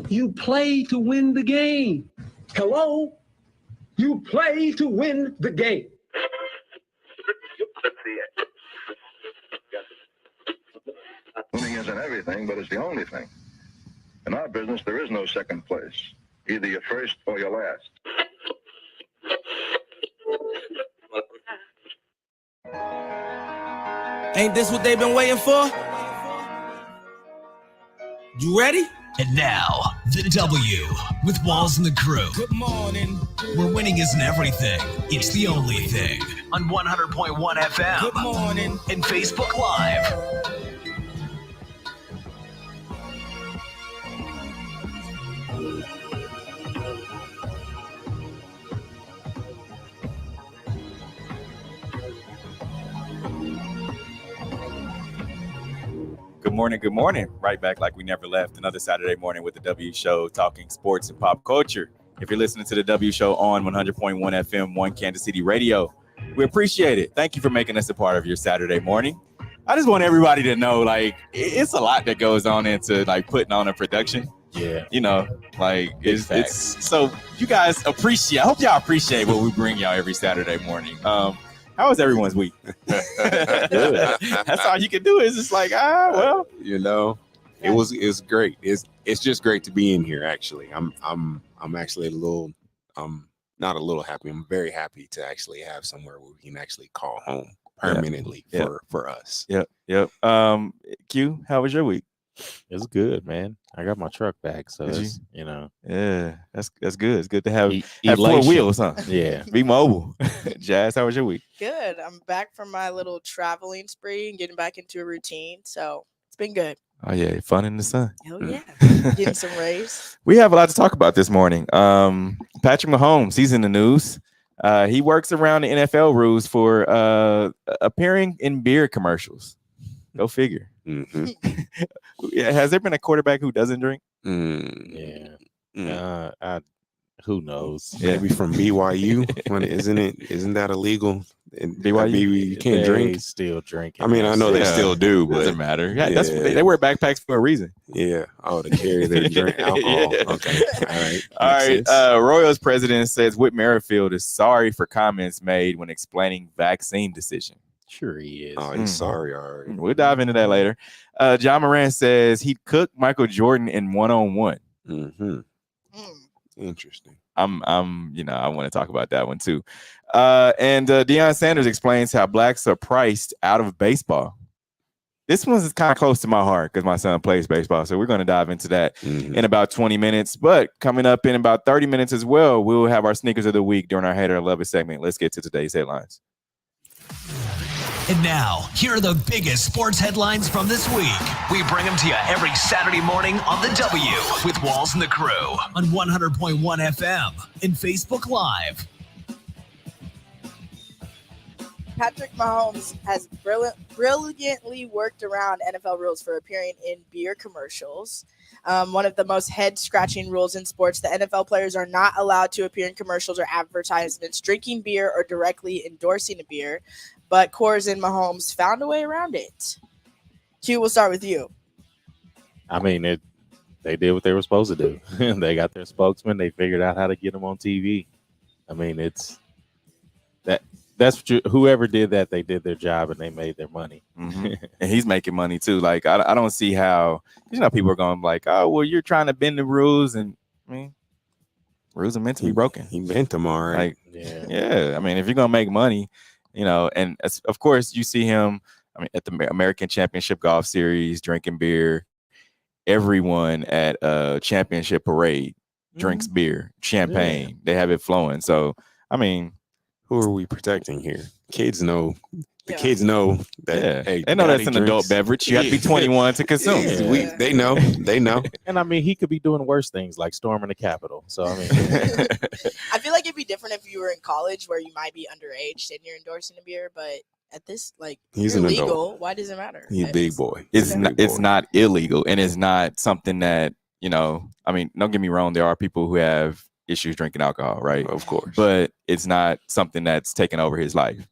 You play to win the game. Hello? You play to win the game. Winning isn't everything, but it's the only thing. In our business, there is no second place. Either you're first or you're last. Ain't this what they've been waiting for? You ready? And now, the W with Walls and the Crew. Good morning. Where winning isn't everything, it's the only thing. On 100.1 FM. Good morning. And Facebook Live. Good morning. Good morning. Right back like we never left. Another Saturday morning with the W Show, talking sports and pop culture. If you're listening to the W Show on 100.1 FM, 1 Kansas City Radio, we appreciate it. Thank you for making us a part of your Saturday morning. I just want everybody to know, like, it's a lot that goes on into, like, putting on a production. Yeah. You know, like, it's so you guys appreciate, I hope y'all appreciate what we bring y'all every Saturday morning. How was everyone's week? That's all you can do is just like, well, you know, it's great. It's just great to be in here. Actually, I'm actually not a little happy. I'm very happy to actually have somewhere where we can actually call home permanently for us. Yep. Q, how was your week? It's good, man. I got my truck back, so that's, yeah, that's good. It's good to have four wheels, huh? Yeah, be mobile. Jazz, how was your week? Good. I'm back from my little traveling spree and getting back into a routine, so it's been good. Oh yeah, fun in the sun. Hell yeah, getting some rays. We have a lot to talk about this morning. Patrick Mahomes, he's in the news. He works around the NFL rules for appearing in beer commercials. Go figure. Mm-hmm. Has there been a quarterback who doesn't drink? Yeah. Who knows? Maybe from BYU. Isn't that illegal? BYU, you can't drink. Still drinking. I mean, I know they still do, but doesn't matter. Yeah, that's they wear backpacks for a reason. Yeah. Oh, to carry their drink alcohol. Yeah. Okay. All right. Royals president says Whit Merrifield is sorry for comments made when explaining vaccine decision. Sure he is. Oh, he's sorry. All right. We'll dive into that later. John Moran says he'd cook Michael Jordan in one-on-one. Mm-hmm. Interesting. I want to talk about that one too. And Deion Sanders explains how blacks are priced out of baseball. This one's kind of close to my heart because my son plays baseball. So we're going to dive into that in about 20 minutes. But coming up in about 30 minutes as well, we'll have our sneakers of the week during our Hater or Love It segment. Let's get to today's headlines. And now, here are the biggest sports headlines from this week. We bring them to you every Saturday morning on the W with Walls and the Crew on 100.1 FM and Facebook Live. Patrick Mahomes has brilliantly worked around NFL rules for appearing in beer commercials. One of the most head-scratching rules in sports, the NFL players are not allowed to appear in commercials or advertisements drinking beer or directly endorsing a beer, but Coors and Mahomes found a way around it. Q, we'll start with you. I mean, they did what they were supposed to do. They got their spokesman. They figured out how to get them on TV. I mean, that's whoever did that, they did their job and they made their money. Mm-hmm. And he's making money too. Like, I don't see how, people are going like, oh, well, you're trying to bend the rules. And I mean, rules are meant to be broken. He bent them all right. Like, yeah. I mean, if you're going to make money, and of course you see him, at the American Championship Golf Series, drinking beer. Everyone at a championship parade drinks beer, champagne. Yeah. They have it flowing. So, I mean, who are we protecting here? Kids know. The kids know that. Yeah. Hey, they know that's an adult beverage. You have to be 21 to consume. Yeah. They know. And I mean, he could be doing worse things like storming the Capitol. So I mean, I feel like it'd be different if you were in college where you might be underage and you're endorsing a beer, but at this, he's you're an legal. adult. Why does it matter? He's a big boy. It's not illegal, and it's not something that I mean, don't get me wrong. There are people who have issues drinking alcohol, right? Of course, but it's not something that's taken over his life.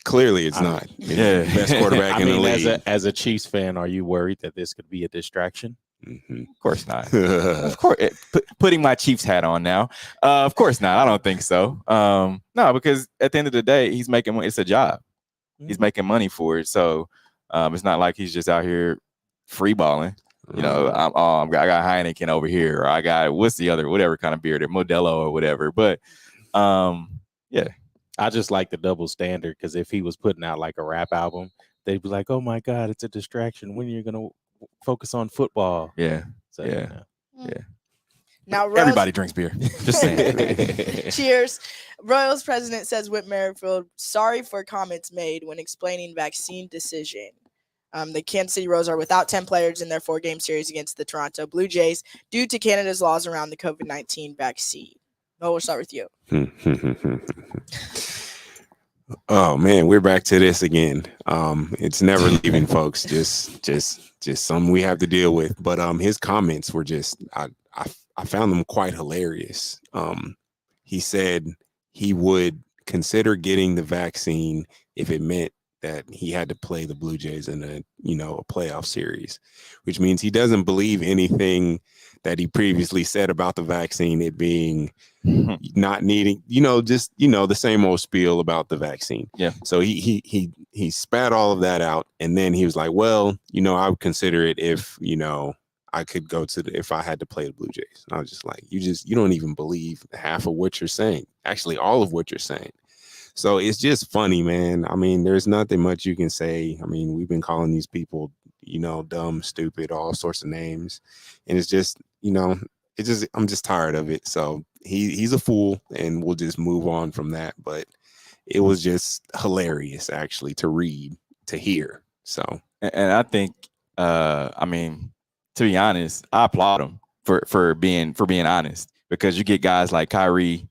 Clearly, it's not. Best quarterback in the league. As a Chiefs fan, are you worried that this could be a distraction? Mm-hmm. Of course not. Of course, putting my Chiefs hat on now. Of course not. I don't think so. No, because at the end of the day, he's making money. It's a job. Mm-hmm. He's making money for it. So it's not like he's just out here free balling. I got Heineken over here, or I got whatever kind of beer, the Modelo or whatever. But yeah. I just like the double standard, because if he was putting out like a rap album, they'd be like, "Oh my God, it's a distraction. When are you gonna focus on football?" Yeah, so, yeah. Now everybody drinks beer. Just saying. Cheers. Royals president says Whit Merrifield sorry for comments made when explaining vaccine decision. The Kansas City Royals are without 10 players in their 4-game series against the Toronto Blue Jays due to Canada's laws around the COVID-19 vaccine. We'll start with you. Oh man, we're back to this again. It's never leaving, folks. Just something we have to deal with. But his comments were just I found them quite hilarious. He said he would consider getting the vaccine if it meant that he had to play the Blue Jays in a playoff series, which means he doesn't believe anything that he previously said about the vaccine, it being not needing, the same old spiel about the vaccine. Yeah. So he spat all of that out, and then he was like, well, I would consider it if, I could go if I had to play the Blue Jays. And I was just like, you don't even believe half of what you're saying. Actually, all of what you're saying. So it's just funny, man. I mean, there's nothing much you can say. I mean, we've been calling these people, dumb, stupid, all sorts of names. And it's just, I'm just tired of it. So he's a fool, and we'll just move on from that. But it was just hilarious, actually, to hear. So, and I think, to be honest, I applaud him for being honest, because you get guys like Kyrie,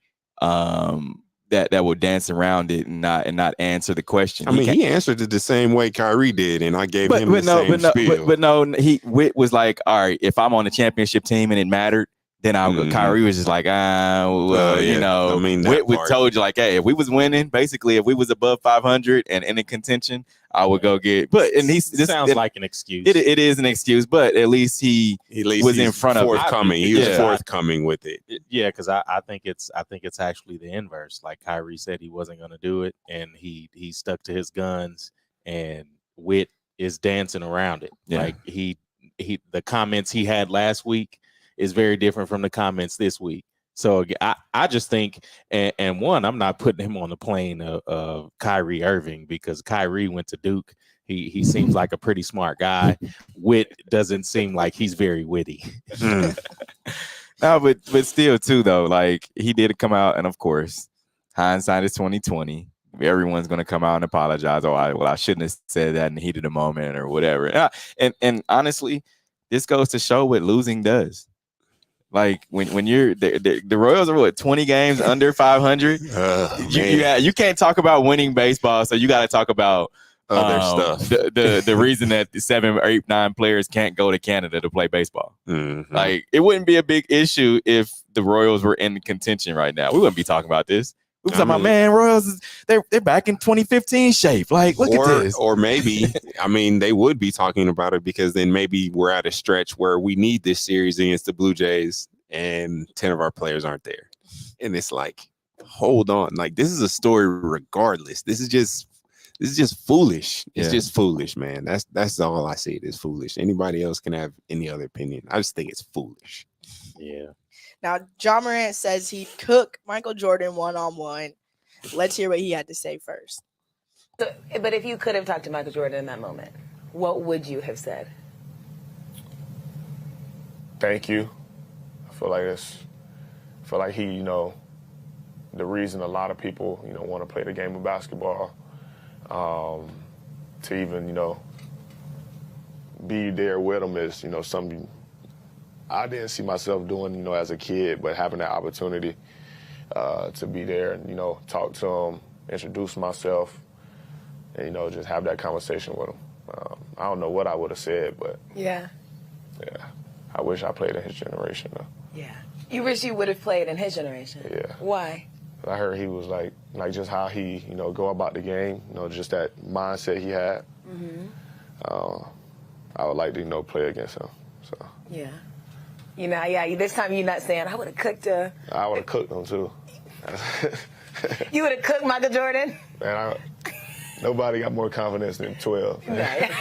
that will dance around it and not answer the question. He answered it the same way Kyrie did, and I gave him the same spiel. Whit was like, all right, if I'm on the championship team and it mattered, then I'll go. Kyrie was just like, Whit was told you like, hey, if we was winning, basically, if we was above 500 and in contention, I would go get. And sounds like an excuse. It is an excuse, but at least he was in front of forthcoming. He was forthcoming with it. Yeah, because I think it's actually the inverse. Like Kyrie said, he wasn't going to do it, and he stuck to his guns. And Whit is dancing around it. Yeah. Like he the comments he had last week is very different from the comments this week. So I just think, and one, I'm not putting him on the plane of Kyrie Irving, because Kyrie went to Duke. He seems like a pretty smart guy. Whit doesn't seem like he's very witty. No, but still too, though, like he did come out, and of course, hindsight is 20/20. Everyone's gonna come out and apologize. Oh, I shouldn't have said that in the heat of the moment or whatever. And honestly, this goes to show what losing does. Like when you're the Royals are 20 games under 500. You can't talk about winning baseball, so you got to talk about other stuff. The reason that the 7 or 8, 9 players can't go to Canada to play baseball. Mm-hmm. Like it wouldn't be a big issue if the Royals were in contention right now. We wouldn't be talking about this. We were talking about, man, Royals, they're back in 2015 shape. Like, look at this. Or maybe, they would be talking about it, because then maybe we're at a stretch where we need this series against the Blue Jays and 10 of our players aren't there. And it's like, hold on. Like, this is a story regardless. This is just foolish. It's just foolish, man. That's all I see. It is foolish. Anybody else can have any other opinion. I just think it's foolish. Yeah. Now, John Morant says he'd cook Michael Jordan one-on-one. Let's hear what he had to say first. But if you could have talked to Michael Jordan in that moment, what would you have said? Thank you. I feel like he, the reason a lot of people, want to play the game of basketball, to even, be there with him is, something I didn't see myself doing, as a kid, but having that opportunity to be there and, talk to him, introduce myself, and, just have that conversation with him. I don't know what I would have said, but yeah, I wish I played in his generation, though. Yeah. You wish you would have played in his generation? Yeah. Why? I heard he was like just how he, go about the game, just that mindset he had. Mm-hmm. I would like to, play against him. So. Yeah. This time you're not saying, I would have cooked I would have cooked him, too. You would have cooked Michael Jordan? Man, nobody got more confidence than 12. Right.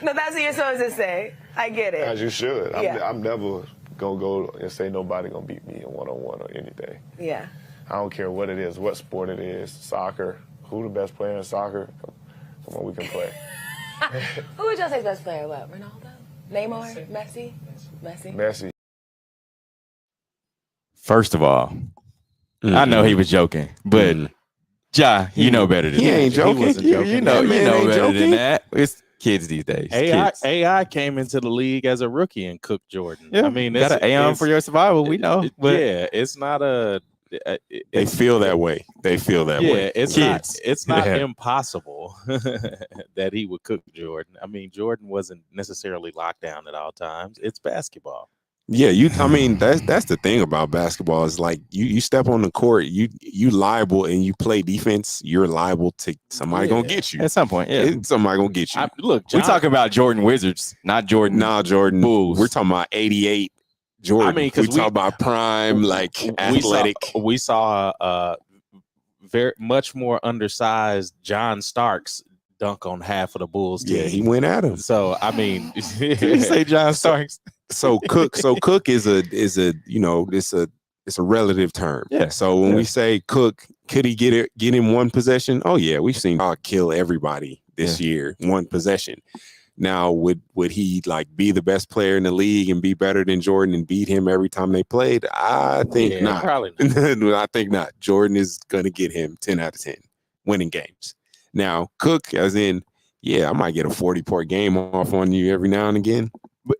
No, that's what you're supposed to say. I get it. As you should. Yeah. I'm never going to go and say nobody going to beat me in one-on-one or anything. Yeah. I don't care what it is, what sport it is, soccer, who the best player in soccer, come on, we can play. Who would y'all say best player? What, Ronaldo? Neymar? Messi? Messi. First of all, I know he was joking, but Ja, you know better than that. He ain't joking. You know better than that. It's kids these days. AI came into the league as a rookie and cooked Jordan. Yeah, got an Aeon for your survival. We know, but it's not a they feel that way. They feel that way. Yeah, it's Kids. not. It's not Yeah. impossible that he would cook Jordan. I mean, Jordan wasn't necessarily locked down at all times. It's basketball. Yeah, I mean, that's the thing about basketball is like you step on the court, you liable and you play defense, you're liable to somebody gonna get you At some point. Yeah. somebody gonna get you. Look, We talking about Jordan Wizards, not Jordan. Jordan Bulls. We're talking about 88 Jordan. I mean, we 'cause talk about prime, like athletic. We saw very much more undersized John Starks dunk on half of the Bulls team. Yeah, he went at him. So I mean, Did you say John Starks? So Cook is a it's a relative term. Yeah. So when we say Cook, could he get in one possession? Oh yeah, we've seen God kill everybody this year, one possession. Now, would he like be the best player in the league and be better than Jordan and beat him every time they played? I think not. Probably not. I think not. Jordan is gonna get him 10 out of 10 winning games. Now, Cook, as in, yeah, I might get a 40-point game off on you every now and again.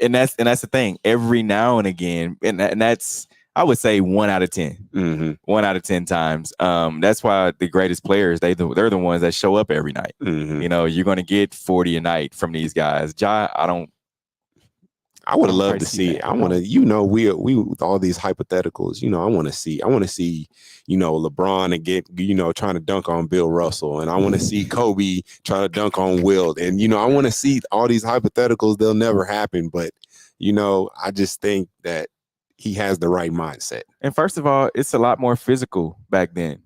And that's the thing. Every now and again, and that's I would say 1 out of 10. Mm-hmm. 1 out of 10 times. That's why the greatest players, they're the ones that show up every night. Mm-hmm. You know, you're gonna get 40 a night from these guys. I would have loved to see it. I want to, we with all these hypotheticals, I want to see, LeBron and get, trying to dunk on Bill Russell, and I want to see Kobe try to dunk on Wilt, and I want to see all these hypotheticals. They'll never happen, but I just think that he has the right mindset. And first of all, it's a lot more physical back then.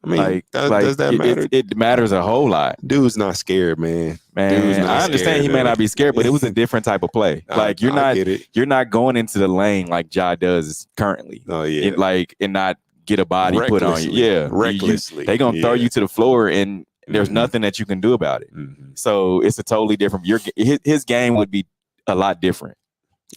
I mean, does that matter? It matters a whole lot. Dude's not scared, man. I understand he may not be scared, but it was a different type of play. Like you're not going into the lane like Ja does currently. Oh yeah, and not get a body put on you. Yeah, recklessly. They gonna throw you to the floor, and there's nothing that you can do about it. Mm-hmm. So it's a totally different. His game would be a lot different.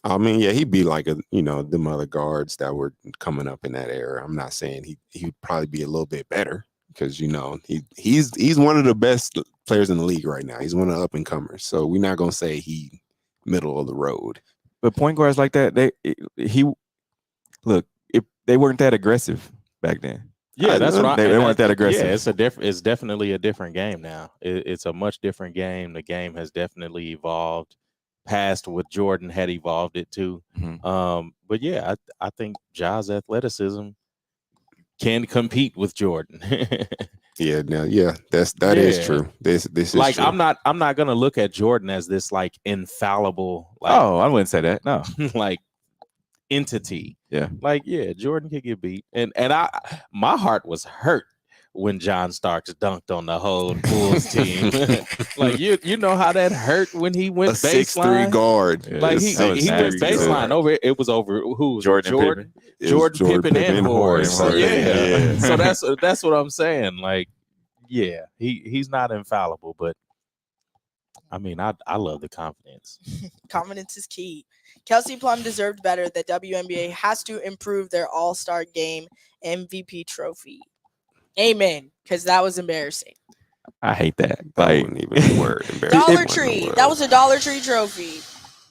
I mean, yeah, he'd be like them other guards that were coming up in that era. I'm not saying he'd probably be a little bit better because he's one of the best players in the league right now. He's one of the up and comers. So we're not gonna say he middle of the road. But point guards like that, they weren't that aggressive back then. Yeah, that's right. They weren't that aggressive. Yeah, it's definitely a different game now. It's a much different game. The game has definitely evolved. Past what Jordan had evolved it to. Mm-hmm. But yeah, I think Ja's athleticism can compete with Jordan. That is true. This is like true. I'm not gonna look at Jordan as this like infallible I wouldn't say that. No. like entity. Yeah. Like, yeah, Jordan could get beat. And my heart was hurt when John Starks dunked on the whole Bulls team. Like you know how that hurt when he went baseline. 6'3" guard. Like he went baseline over. It was over who was Jordan Pippen and Horace. So, yeah. So that's what I'm saying. Like, yeah, he's not infallible, but I mean, I love the confidence. Confidence is key. Kelsey Plum deserved better. The WNBA has to improve their All-Star Game MVP trophy. Amen, because that was embarrassing. I hate that. Like, wasn't even a word. Dollar Tree. That was a Dollar Tree trophy.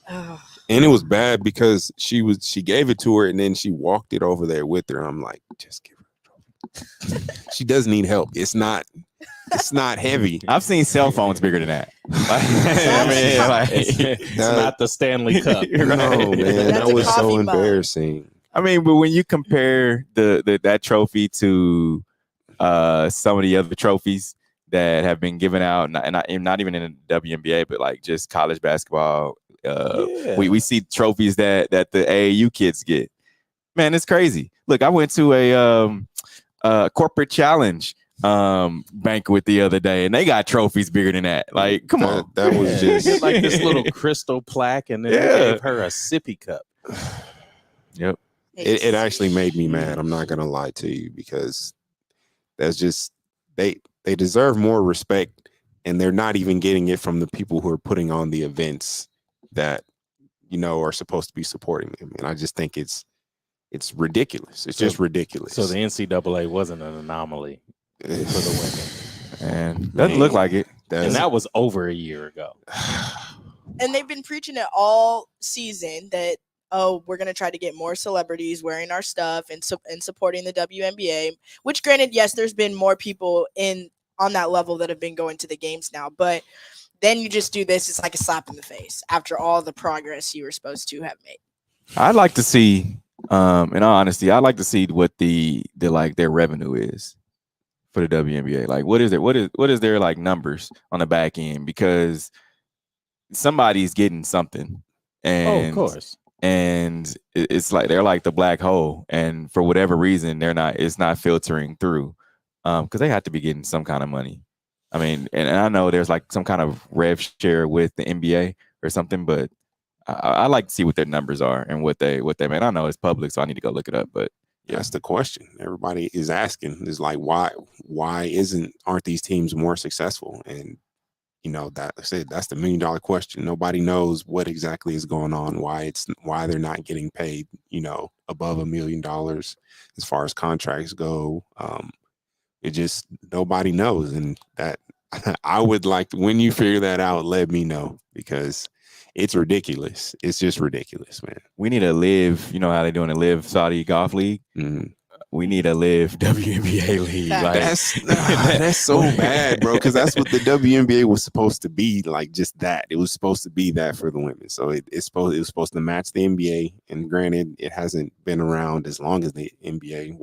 And it was bad because she gave it to her and then she walked it over there with her. I'm like, just give her a trophy. She does need help. It's not heavy. I've seen cell phones bigger than that. It's not the Stanley Cup. No, man, that was so embarrassing. I mean, but when you compare that trophy to some of the other trophies that have been given out, and not even in the WNBA, but like just college basketball, we see trophies that the AAU kids get. Man, it's crazy. Look, I went to a corporate challenge banquet the other day, and they got trophies bigger than that. Like, come on, that was just like this little crystal plaque, and then they gave her a sippy cup. Yep. It actually made me mad. I'm not gonna lie to you, because that's just they deserve more respect, and they're not even getting it from the people who are putting on the events that are supposed to be supporting them. And I just think it's ridiculous. It's just ridiculous. So the NCAA wasn't an anomaly for the women, and doesn't look like it. And that was over a year ago. And they've been preaching it all season that oh, we're going to try to get more celebrities wearing our stuff and supporting the WNBA, which granted, yes, there's been more people on that level that have been going to the games now, but then you just do this. It's like a slap in the face after all the progress you were supposed to have made. I'd like to see, in all honesty, I'd like to see what the like their revenue is for the WNBA. Like, what is their like numbers on the back end? Because somebody's getting something, and of course, and it's like they're like the black hole, and for whatever reason, it's not filtering through, because they have to be getting some kind of money. I mean, and I know there's like some kind of rev share with the NBA or something, but I like to see what their numbers are and what they made. I know it's public, so I need to go look it up. But yeah, that's the question everybody is asking: is like why aren't these teams more successful? And that I said, that's the $1 million question. Nobody knows what exactly is going on, why they're not getting paid, above $1 million as far as contracts go. It just, nobody knows. And that I would like, when you figure that out, let me know, because it's ridiculous. It's just ridiculous, man. We need a live, you know how they're doing a live Saudi golf league? Mm-hmm. We need a live WNBA league. Like, that's so bad, bro, because that's what the WNBA was supposed to be, like, just that. It was supposed to be that for the women. So it was supposed to match the NBA. And granted, it hasn't been around as long as the NBA.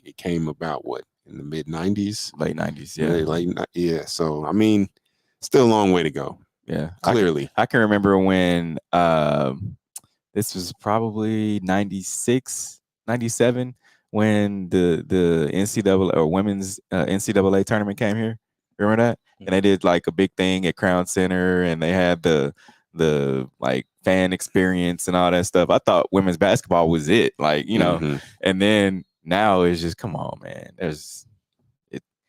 It came about in the mid 90s, late 90s, yeah. So I mean, still a long way to go. Yeah, clearly. I can remember when this was probably 96, 97. When the NCAA or women's NCAA tournament came here. Remember that? And they did like a big thing at Crown Center, and they had the like fan experience and all that stuff. I thought women's basketball was it, like, and then now it's just, come on, man.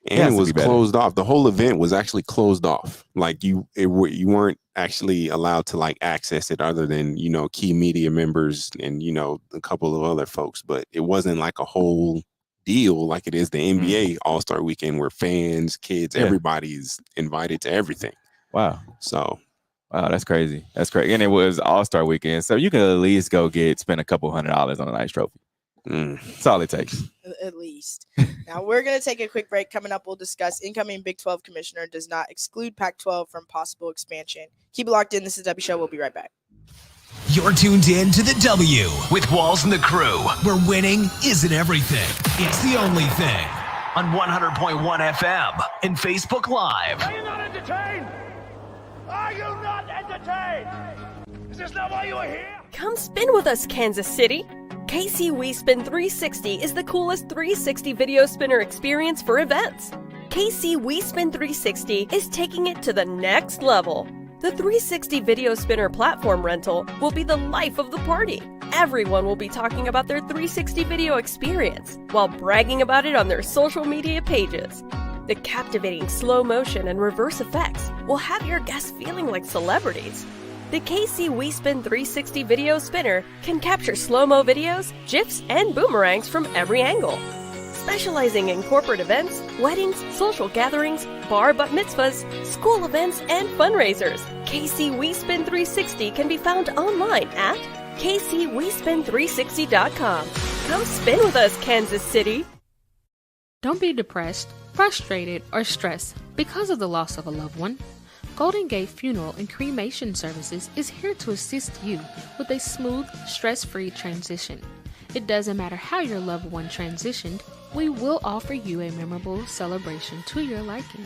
It was closed off. The whole event was actually closed off. Like you weren't actually allowed to like access it other than, key media members and, a couple of other folks. But it wasn't like a whole deal like it is the NBA All-Star Weekend, where fans, kids, everybody's invited to everything. Wow. So. Wow, that's crazy. That's crazy. And it was All-Star Weekend. So you can at least go spend a couple $100 on a nice trophy. That's all it takes. At least. Now we're going to take a quick break. Coming up, we'll discuss incoming Big 12 commissioner does not exclude Pac-12 from possible expansion. Keep it locked in. This is the W Show. We'll be right back. You're tuned in to the W with Walls and the Crew, where winning isn't everything. It's the only thing. On 100.1 FM and Facebook Live. Are you not entertained? Are you not entertained? Is this not why you are here? Come spin with us, Kansas City. KC WeSpin 360 is the coolest 360 video spinner experience for events. KC WeSpin 360 is taking it to the next level. The 360 video spinner platform rental will be the life of the party. Everyone will be talking about their 360 video experience while bragging about it on their social media pages. The captivating slow motion and reverse effects will have your guests feeling like celebrities. The KC WeSpin 360 video spinner can capture slow-mo videos, GIFs, and boomerangs from every angle. Specializing in corporate events, weddings, social gatherings, bar bat mitzvahs, school events, and fundraisers, KC WeSpin 360 can be found online at kcwespin360.com. Come spin with us, Kansas City. Don't be depressed, frustrated, or stressed because of the loss of a loved one. Golden Gate Funeral and Cremation Services is here to assist you with a smooth, stress-free transition. It doesn't matter how your loved one transitioned, we will offer you a memorable celebration to your liking.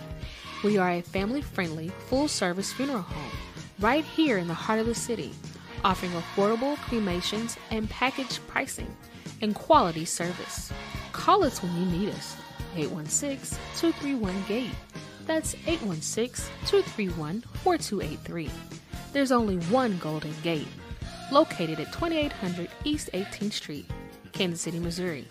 We are a family-friendly, full-service funeral home right here in the heart of the city, offering affordable cremations and package pricing and quality service. Call us when you need us. 816-231-GATE. That's 816-231-4283. There's only one Golden Gate, located at 2800 East 18th Street, Kansas City, Missouri.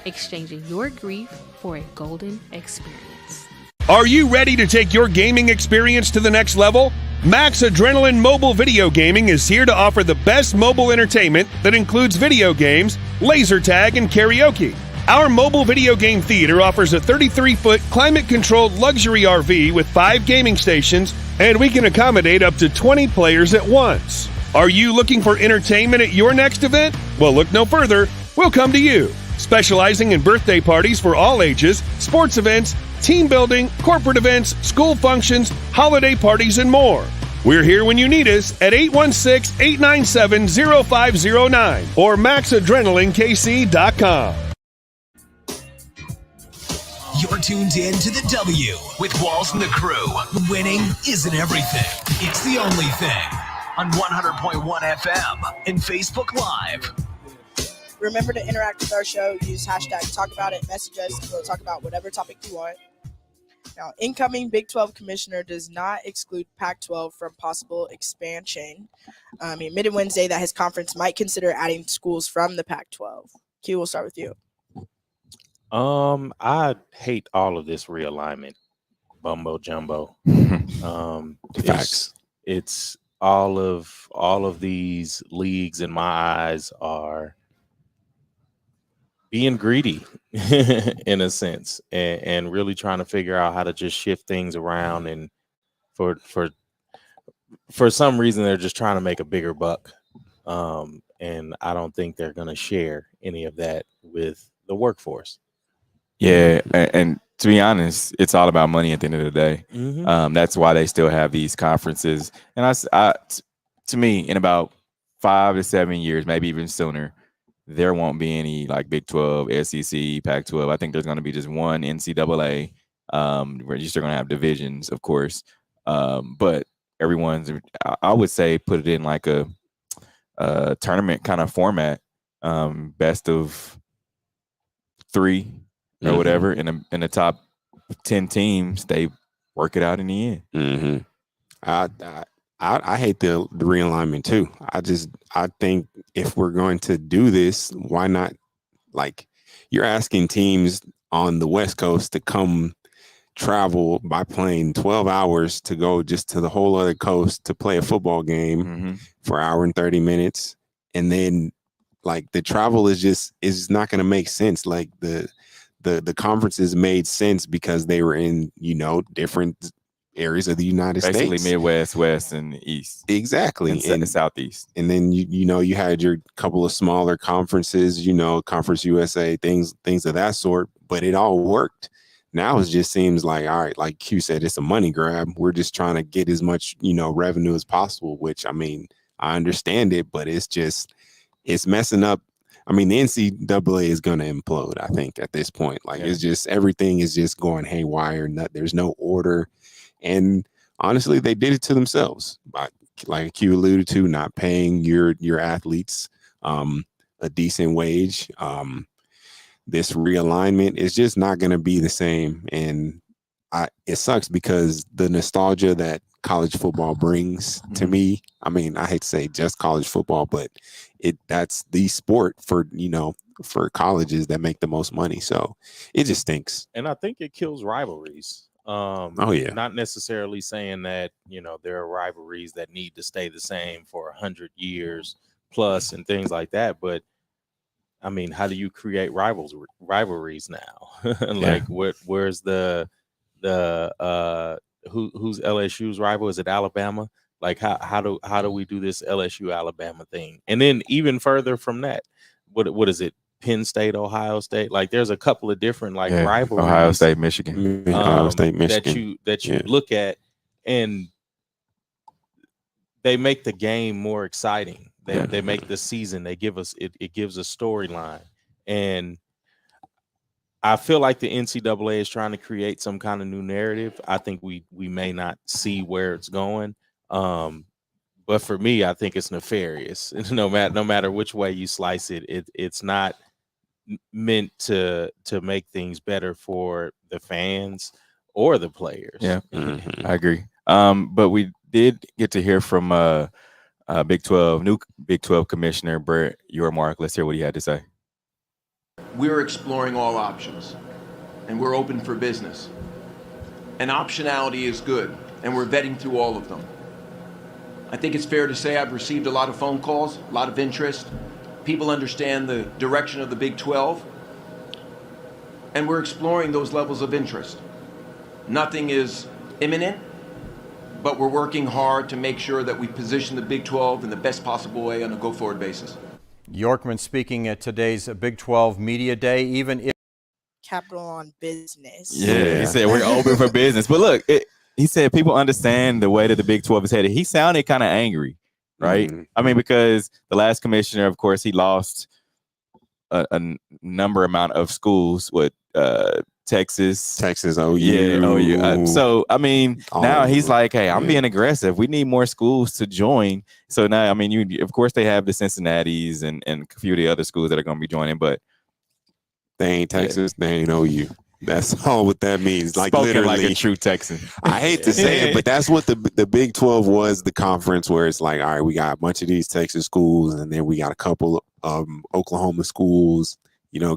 Exchanging your grief for a golden experience. Are you ready to take your gaming experience to the next level? Max Adrenaline Mobile Video Gaming is here to offer the best mobile entertainment that includes video games, laser tag, and karaoke. Our mobile video game theater offers a 33-foot climate-controlled luxury RV with 5 gaming stations, and we can accommodate up to 20 players at once. Are you looking for entertainment at your next event? Well, look no further. We'll come to you. Specializing in birthday parties for all ages, sports events, team building, corporate events, school functions, holiday parties, and more. We're here when you need us at 816-897-0509 or maxadrenalinekc.com. You're tuned in to the W with Walls and the Crew. Winning isn't everything. It's the only thing. On 100.1 FM and Facebook Live. Remember to interact with our show. Use hashtag talk about it. Message us. We'll talk about whatever topic you want. Now, incoming Big 12 commissioner does not exclude Pac-12 from possible expansion. He admitted Wednesday that his conference might consider adding schools from the Pac-12. Q, we'll start with you. I hate all of this realignment, bumbo jumbo. Facts. It's all of these leagues in my eyes are being greedy in a sense, and really trying to figure out how to just shift things around. And for some reason, they're just trying to make a bigger buck. And I don't think they're going to share any of that with the workforce. Yeah, and to be honest, it's all about money at the end of the day. Mm-hmm. That's why they still have these conferences. And to me, in about 5 to 7 years, maybe even sooner, there won't be any like Big 12, SEC, Pac-12. I think there's going to be just one NCAA. We're just going to have divisions, of course. But everyone's, I would say, put it in like a tournament kind of format, best of 3 or whatever. In the top 10 teams, they work it out in the end. Mm-hmm. I hate the realignment too. I think if we're going to do this, why not? Like, you're asking teams on the West Coast to come travel by plane 12 hours to go just to the whole other coast to play a football game for an hour and 30 minutes. And then like the travel is not going to make sense. Like the conferences made sense because they were in, different areas of the United States. Basically Midwest, West, and East. Exactly. And Southeast. And then, you had your couple of smaller conferences, Conference USA, things of that sort, but it all worked. Now it just seems like, all right, like Q said, it's a money grab. We're just trying to get as much, revenue as possible, which, I mean, I understand it, but it's messing up. I mean, the NCAA is going to implode, I think, at this point. Like, It's just, everything is just going haywire. There's no order. And honestly, they did it to themselves. By, like Q alluded to, not paying your athletes a decent wage. This realignment is just not going to be the same. And it sucks because the nostalgia that college football brings to me, I mean, I hate to say just college football, but that's the sport for colleges that make the most money. So it just stinks. And I think it kills rivalries. Not necessarily saying that, there are rivalries that need to stay the same for 100 years plus and things like that. But I mean, how do you create rivalries now? Like, where's who's LSU's rival? Is it Alabama? Like, how do we do this LSU Alabama thing? And then even further from that, what is it? Penn State, Ohio State. Like, there's a couple of different rivalries. Ohio State, Michigan. That you look at, and they make the game more exciting. They make the season. They give us it gives a storyline, and I feel like the NCAA is trying to create some kind of new narrative. I think we may not see where it's going, but for me, I think it's nefarious. No matter which way you slice it, it's not meant to make things better for the fans or the players. Yeah, I agree. But we did get to hear from new Big 12 commissioner Brett Yormark. Let's hear what he had to say. We're exploring all options, and we're open for business. And optionality is good, and we're vetting through all of them. I think it's fair to say I've received a lot of phone calls, a lot of interest. People understand the direction of the Big 12, and we're exploring those levels of interest. Nothing is imminent, but we're working hard to make sure that we position the Big 12 in the best possible way on a go-forward basis. Yorkman speaking at today's Big 12 Media Day, even if Capital on business. Yeah, he said we're open for business. But look, he said people understand the way that the Big 12 is headed. He sounded kind of angry, right? I mean, because the last commissioner, of course, he lost a number amount of schools with Texas, OU. Yeah, OU. So, I mean, now he's like, hey, I'm being aggressive. We need more schools to join. So now, I mean, of course, they have the Cincinnatis and a few of the other schools that are going to be joining, but they ain't Texas, they ain't OU. That's all what that means. Like spoken literally, like a true Texan. I hate to say it, but that's what the Big 12 was, the conference where it's like, all right, we got a bunch of these Texas schools, and then we got a couple Oklahoma schools,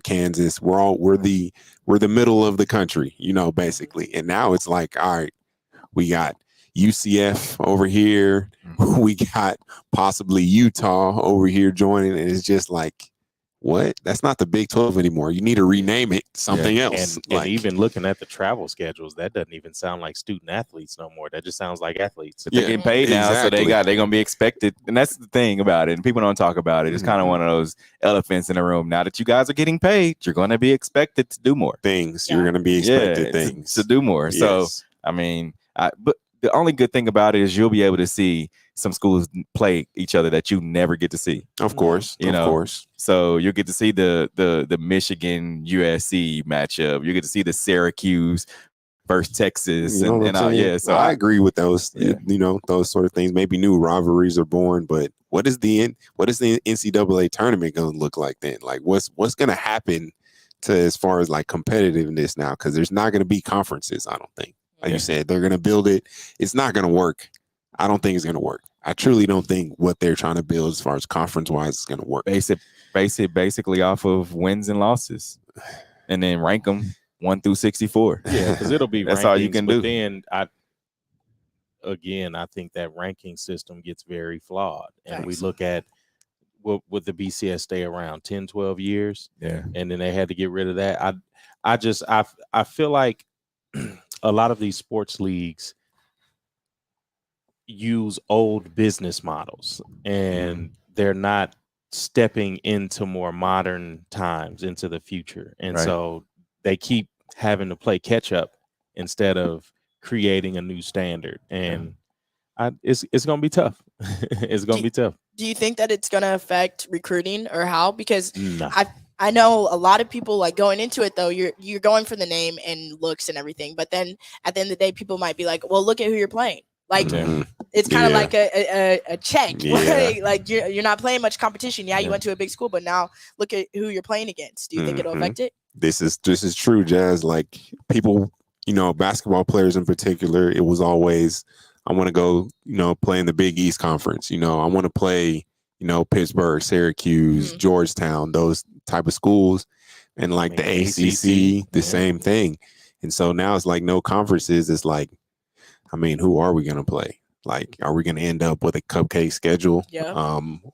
Kansas. We're the middle of the country, basically. And now it's like, all right, we got UCF over here, we got possibly Utah over here joining, and it's just like, what? That's not the Big 12 anymore. You need to rename it something else. And even looking at the travel schedules, that doesn't even sound like student athletes no more. That just sounds like athletes. But they're getting paid now, so they're gonna be expected. And that's the thing about it. And people don't talk about it. It's kind of one of those elephants in the room. Now that you guys are getting paid, you're going to be expected to do more things. You're going to be expected things to do more. Yes. So I mean, but the only good thing about it is you'll be able to see some schools play each other that you never get to see. Of course, of course. So you'll get to see the Michigan USC matchup. You get to see the Syracuse versus Texas, So I agree with those. Those sort of things. Maybe new rivalries are born, but what is the NCAA tournament going to look like then? Like what's going to happen to as far as like competitiveness now? Because there's not going to be conferences. I don't think. Like you said, they're going to build it. It's not going to work. I don't think it's going to work. I truly don't think what they're trying to build as far as conference-wise is going to work. Base it basically off of wins and losses, and then rank them 1 through 64. Yeah, because it'll be that's rankings, all you can do. Then I think that ranking system gets very flawed, and we look at would the BCS stay around 10, 12 years? Yeah, and then they had to get rid of that. I feel like a lot of these sports leagues use old business models, and they're not stepping into more modern times, into the future. And so they keep having to play catch up instead of creating a new standard. And it's going to be tough. It's going to be tough. Do you think that it's going to affect recruiting or how? Because I know a lot of people like going into it though, you're going for the name and looks and everything. But then at the end of the day, people might be like, well, look at who you're playing. Like it's kind of like a check. Like you're not playing much competition. You went to a big school, but now look at who you're playing against. Do you think it'll affect it? This is true, Jazz. Like people, basketball players in particular, it was always, I want to go, play in the Big East Conference. I want to play, Pittsburgh, Syracuse, Georgetown, those type of schools. And like the ACC, the same thing. And so now it's like no conferences. It's like, I mean, who are we going to play? Like, are we going to end up with a cupcake schedule? Yeah.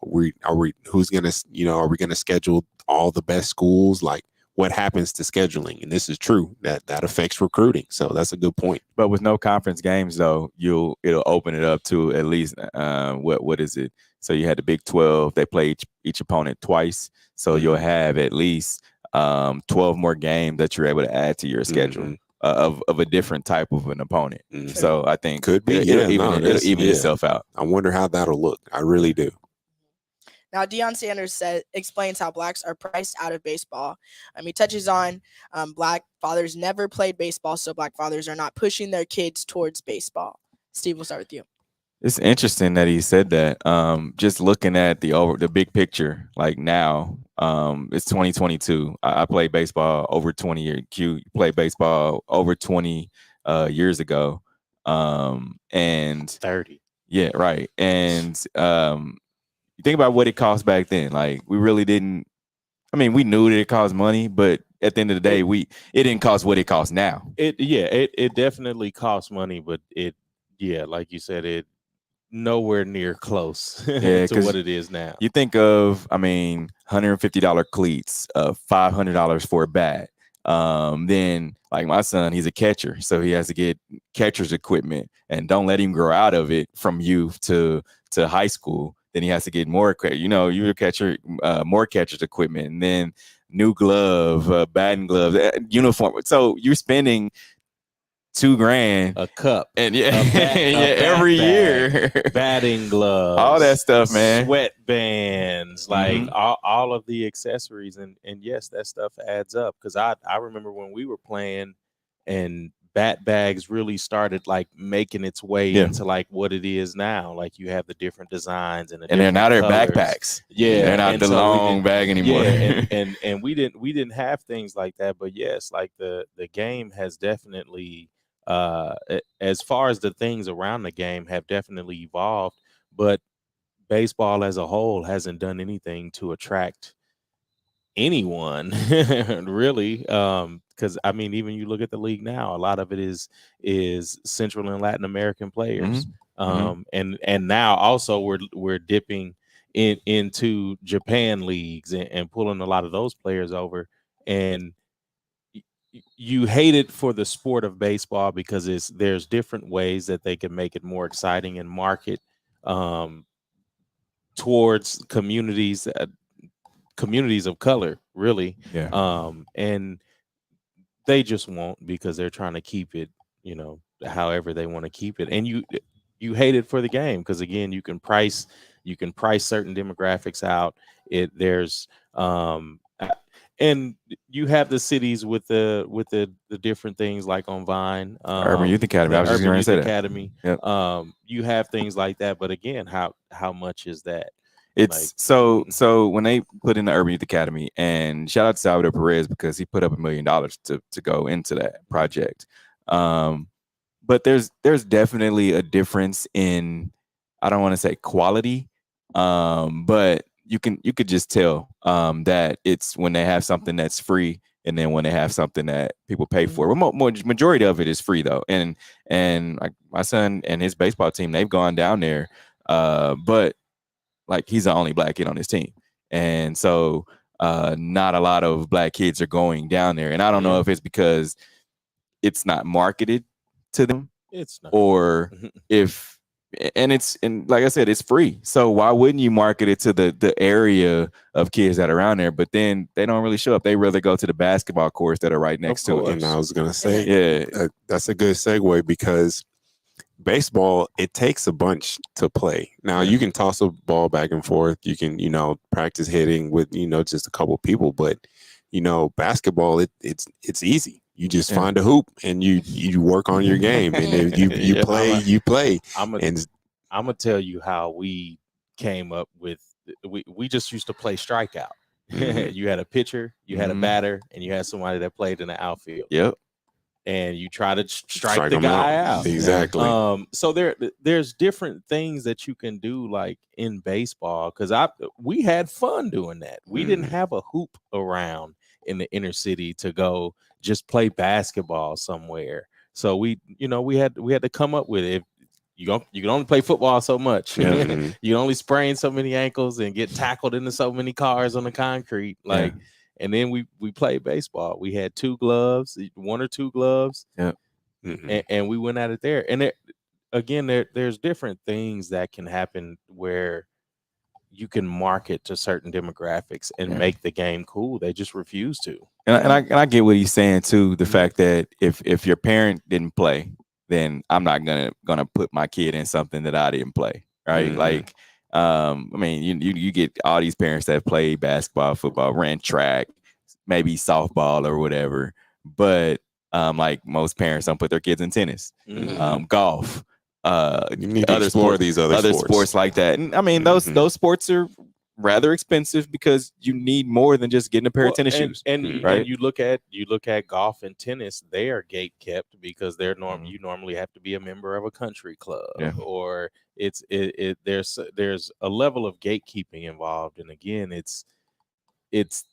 Who's going to, are we going to schedule all the best schools? Like, what happens to scheduling? And this is true that affects recruiting. So that's a good point. But with no conference games, though, it'll open it up to at least what is it? So you had the Big 12. They play each opponent twice. So you'll have at least 12 more games that you're able to add to your schedule. Of a different type of an opponent. So I think could be it'll even itself out. I wonder how that'll look. I really do. Now, Deion Sanders explains how blacks are priced out of baseball. He touches on black fathers never played baseball, so black fathers are not pushing their kids towards baseball. Steve, we'll start with you. It's interesting that he said that. Just looking at the big picture, like now, it's 2022. I played baseball over 20 years. Q played baseball over 20 years ago, and 30. Yeah, right. And you think about what it cost back then. Like we really didn't. I mean, we knew that it cost money, but at the end of the day, it didn't cost what it costs now. It definitely costs money, but like you said, it nowhere near close to what it is now. You think of, $150 cleats, $500 for a bat, Then like my son, he's a catcher, so he has to get catcher's equipment, and don't let him grow out of it from youth to high school. Then he has to get more, you're a catcher, more catcher's equipment, and then new glove, batting gloves, uniform. So you're spending $2,000 a cup, and every year, batting gloves, all that stuff, man, sweatbands, like all of the accessories, and yes, that stuff adds up. Because I remember when we were playing, and bat bags really started like making its way into like what it is now. Like you have the different designs and they're now they're colors. backpacks. Yeah, they're not the long bag anymore. Yeah, and we didn't have things like that. But yes, like the game has definitely, as far as the things around the game have definitely evolved, but baseball as a whole hasn't done anything to attract anyone really, because I mean, even you look at the league now, a lot of it is Central and Latin American players. And now also we're dipping into Japan leagues and pulling a lot of those players over, and you hate it for the sport of baseball because there's different ways that they can make it more exciting and market towards communities of color, really. And they just won't, because they're trying to keep it, however they want to keep it. And you hate it for the game because, again, you can price certain demographics out. There's and you have the cities with the different things like on Vine, Urban Youth Academy. I was just going to say Academy. that. Yep. You have things like that, but again, how much is that? It's so when they put in the Urban Youth Academy, and shout out to Salvador Perez because he put up $1 million to go into that project. But there's definitely a difference in, I don't want to say quality, but you could just tell that it's when they have something that's free, and then when they have something that people pay for. Well, majority of it is free though, and like my son and his baseball team, they've gone down there, but like he's the only black kid on his team, and so not a lot of black kids are going down there. And I don't know if it's because it's not marketed to them, it's not, or if, and like I said, it's free. So why wouldn't you market it to the area of kids that are around there? But then they don't really show up. They rather go to the basketball courts that are right next to it. And I was gonna say, that's a good segue, because baseball, it takes a bunch to play. Now you can toss a ball back and forth. You can, practice hitting with, just a couple people, but basketball, it's easy. You just find a hoop and you work on your game, and if you play. I'm gonna tell you how we came up with. We just used to play strikeout. You had a pitcher, you had a batter, and you had somebody that played in the outfield. Yep. And you try to strike the guy out. Exactly. So there's different things that you can do, like in baseball, because we had fun doing that. We didn't have a hoop around in the inner city to go just play basketball somewhere. So we had to come up with it. You can only play football so much. You can only sprain so many ankles and get tackled into so many cars on the concrete. And then we played baseball. We had 2 gloves, 1 or 2 gloves. And we went at it there. And there's different things that can happen where you can market to certain demographics and make the game cool. They just refuse to. And I get what he's saying too. The fact that if your parent didn't play, then I'm not gonna put my kid in something that I didn't play. Right. Like, I mean, you get all these parents that play basketball, football, ran track, maybe softball or whatever. But like most parents don't put their kids in tennis, golf, you need to explore these other sports like that. And I mean, those sports are rather expensive because you need more than just getting a pair of tennis shoes. And right? And you look at golf and tennis, they are gate kept because they're you normally have to be a member of a country club, or there's a level of gatekeeping involved. And again, it's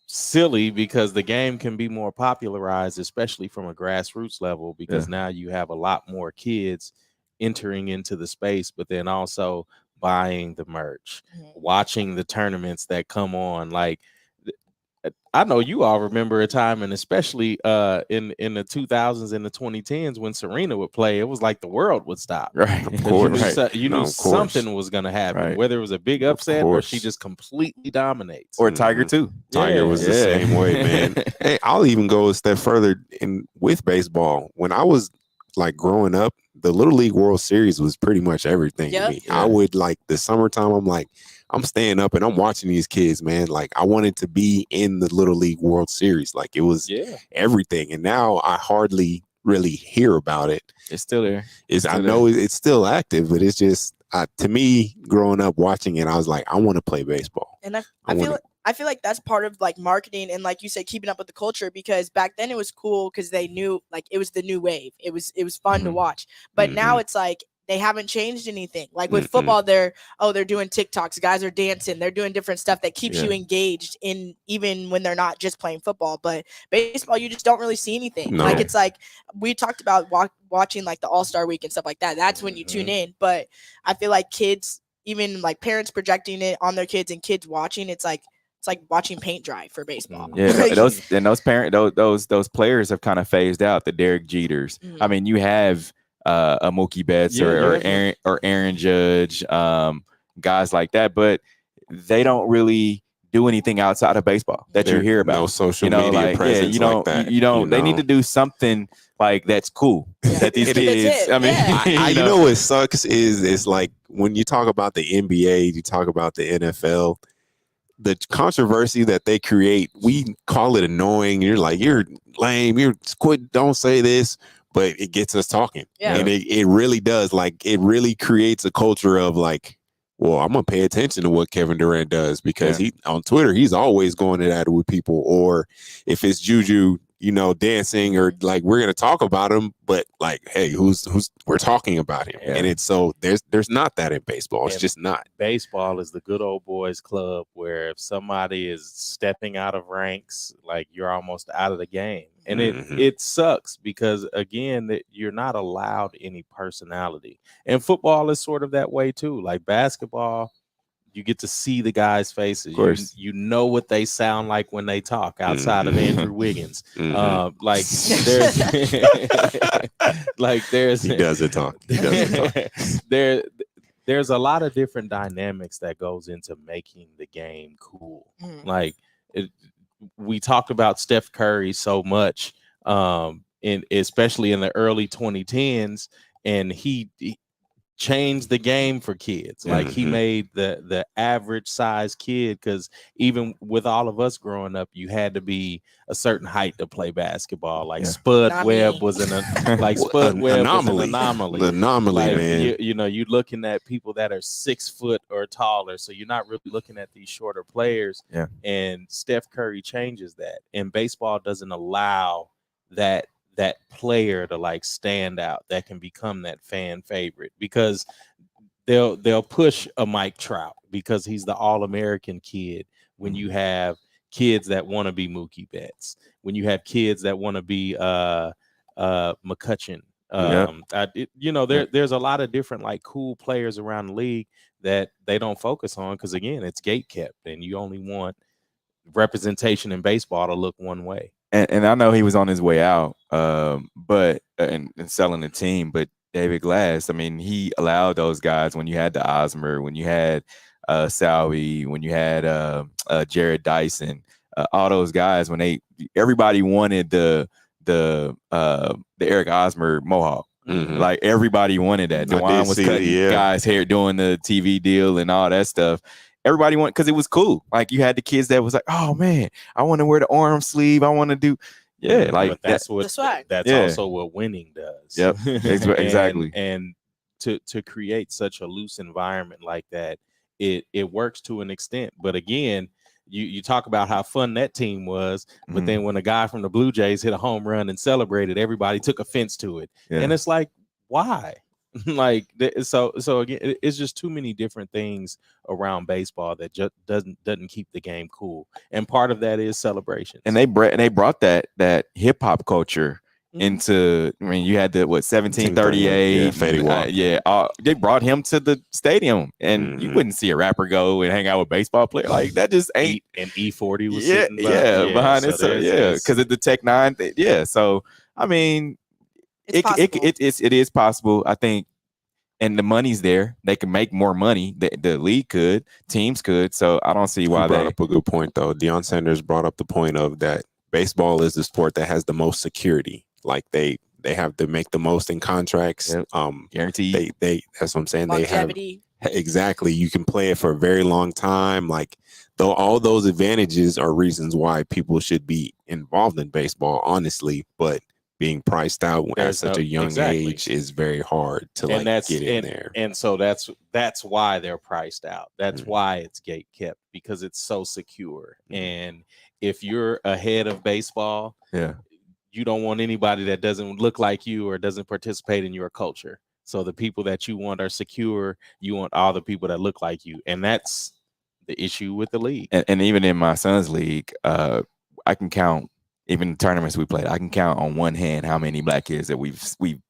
silly because the game can be more popularized, especially from a grassroots level, because now you have a lot more kids entering into the space, but then also buying the merch, watching the tournaments that come on. Like I know you all remember a time, and especially in the 2000s and the 2010s when Serena would play, it was like the world would stop. Right. Of course, you knew of course. something was going to happen, Right. whether it was a big upset or she course. just completely dominates. Or Tiger too. Tiger was the same way, man. Hey, I'll even go a step further with baseball. When I was like growing up, the Little League World Series was pretty much everything to me. I would like the summertime. I'm staying up and I'm watching these kids, man. Like I wanted to be in the Little League World Series. Like it was everything. And now I hardly really hear about it. It's still there. I know it's still active, but it's just to me, growing up watching it, I was like, I want to play baseball. And I feel like that's part of like marketing and, like you said, keeping up with the culture, because back then it was cool because they knew like it was the new wave. It was fun to watch. But now it's like they haven't changed anything. Like with football, they're doing TikToks, guys are dancing, they're doing different stuff that keeps you engaged in even when they're not just playing football. But baseball, you just don't really see anything. No. Like it's like we talked about watching like the All-Star Week and stuff like that. That's when you tune in. But I feel like kids, even like parents projecting it on their kids and kids watching, it's like watching paint dry for baseball. Yeah, those players have kind of phased out. The Derek Jeters. I mean, you have a Mookie Betts or Aaron Judge, guys like that, but they don't really do anything outside of baseball that you hear about. No social media presence like that. You don't. They need to do something like that's cool. That these kids. I mean, you know what sucks is like when you talk about the NBA, you talk about the NFL. The controversy that they create, we call it annoying. You're like, you're lame. You're quit. Don't say this, but it gets us talking. Yeah. And it really does. Like, it really creates a culture of like, well, I'm gonna pay attention to what Kevin Durant does because he on Twitter, he's always going at it with people. Or if it's Juju, dancing, or like we're gonna talk about him, but like, hey, who's we're talking about him, and it's so there's not that in baseball. It's just not. Baseball is the good old boys club where if somebody is stepping out of ranks, like you're almost out of the game, and it sucks because again, that you're not allowed any personality, and football is sort of that way too. Like basketball, you get to see the guys' faces. You know what they sound like when they talk outside of Andrew Wiggins. Like there's he doesn't talk. He doesn't talk. There's a lot of different dynamics that goes into making the game cool. Like we talked about Steph Curry so much, especially in the early 2010s, and he changed the game for kids. Like he made the average size kid, because even with all of us growing up, you had to be a certain height to play basketball. Like Spud Webb was an anomaly. The anomaly, like, man. You're looking at people that are 6 foot or taller, so you're not really looking at these shorter players. And Steph Curry changes that, and baseball doesn't allow that player to like stand out that can become that fan favorite, because they'll push a Mike Trout because he's the all-American kid, when you have kids that want to be Mookie Betts, when you have kids that want to be McCutcheon. There's a lot of different like cool players around the league that they don't focus on, because again, it's gate kept, and you only want representation in baseball to look one way. And I know he was on his way out, but selling the team. But David Glass, I mean, he allowed those guys, when you had the Osmer, when you had Salvi, when you had Jared Dyson, all those guys, when everybody wanted the Eric Osmer mohawk. Like everybody wanted that. DeJuan was cutting guys' hair, doing the TV deal and all that stuff. Everybody wanted, because it was cool. Like you had the kids that was like, oh man, I want to wear the arm sleeve. I want to do, like that's also what winning does. Yep, exactly. And to create such a loose environment like that, it works to an extent. But again, you talk about how fun that team was, but then when a guy from the Blue Jays hit a home run and celebrated, everybody took offense to it, and it's like, why? Like so again, it's just too many different things around baseball that just doesn't keep the game cool, and part of that is celebration. And they brought that hip hop culture into. I mean, you had the 1738. Fetty Wap. They brought him to the stadium, and you wouldn't see a rapper go and hang out with baseball players. Like that just ain't. And E40 was behind it. So because of the Tech 9. So I mean, it is possible. I think. And the money's there. They can make more money. The league could, teams could. So I don't see why they brought up a good point though. Deion Sanders brought up the point of that baseball is the sport that has the most security. Like they have to make the most in contracts. Guaranteed. They that's what I'm saying. Longevity. They have exactly. You can play it for a very long time. Like though all those advantages are reasons why people should be involved in baseball, honestly, but being priced out at such a young age is very hard to get in there. And so that's why they're priced out. That's why it's gate kept, because it's so secure. And if you're ahead of baseball, you don't want anybody that doesn't look like you or doesn't participate in your culture. So the people that you want are secure. You want all the people that look like you. And that's the issue with the league. And even in my son's league, I can count. Even tournaments we played, I can count on one hand how many black kids that we've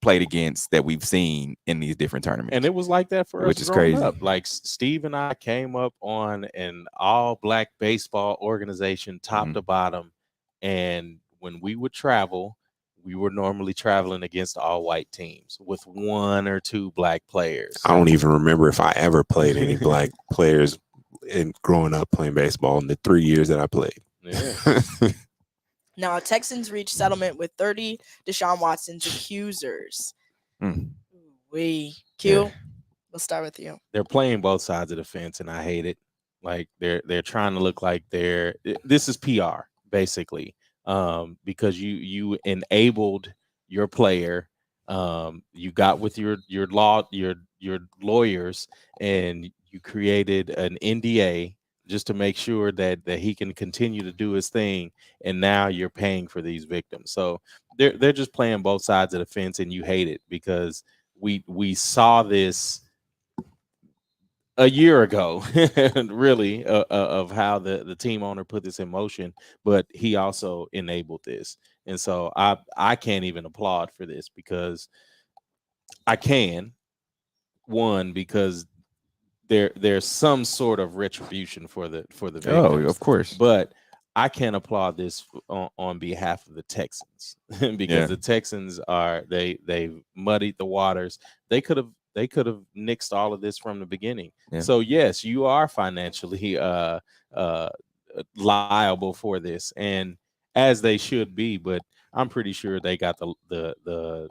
played against that we've seen in these different tournaments. And it was like that for us, which is crazy. Up. Like Steve and I came up on an all-black baseball organization, top to bottom, and when we would travel, we were normally traveling against all-white teams with one or two black players. I don't even remember if I ever played any black players in growing up playing baseball in the 3 years that I played. Yeah. Now, Texans reached settlement with 30 Deshaun Watson's accusers. Q, we'll start with you. They're playing both sides of the fence, and I hate it. Like they're trying to look like this is PR basically, because you enabled your player. You got with your lawyers, and you created an NDA just to make sure that he can continue to do his thing, and now you're paying for these victims. So they're just playing both sides of the fence, and you hate it because we saw this a year ago, really, of how the team owner put this in motion, but he also enabled this. And so I can't even applaud for this, because I can, one, because there's some sort of retribution for the victims. Oh, of course. But I can't applaud this on behalf of the Texans because the Texans they muddied the waters. They could have nixed all of this from the beginning. Yeah. So yes, you are financially liable for this, and as they should be. But I'm pretty sure they got the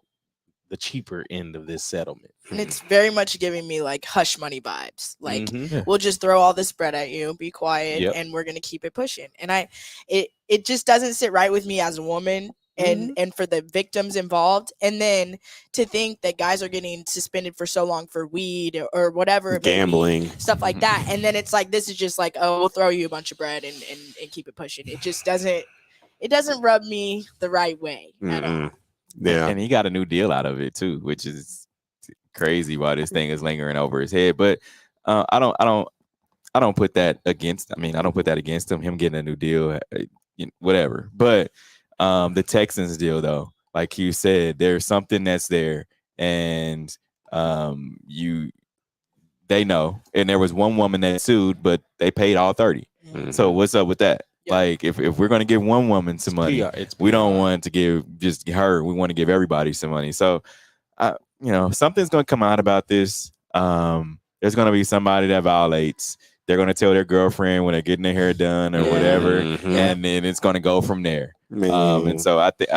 cheaper end of this settlement. And it's very much giving me like hush money vibes. Like we'll just throw all this bread at you, be quiet, and we're gonna keep it pushing. And it just doesn't sit right with me as a woman and for the victims involved. And then to think that guys are getting suspended for so long for weed or whatever, gambling, stuff like that. And then it's like, this is just like, oh, we'll throw you a bunch of bread and keep it pushing. It just doesn't rub me the right way at all. Yeah, and he got a new deal out of it too, which is crazy why this thing is lingering over his head. But I don't put that against. I mean, I don't put that against him getting a new deal, whatever. But the Texans deal, though, like you said, there's something that's there, and they know. And there was one woman that sued, but they paid all 30. So what's up with that? Like, if we're going to give one woman some money, we don't want to give just her. We want to give everybody some money. So, something's going to come out about this. There's going to be somebody that violates. They're going to tell their girlfriend when they're getting their hair done or whatever, and then it's going to go from there. And so I think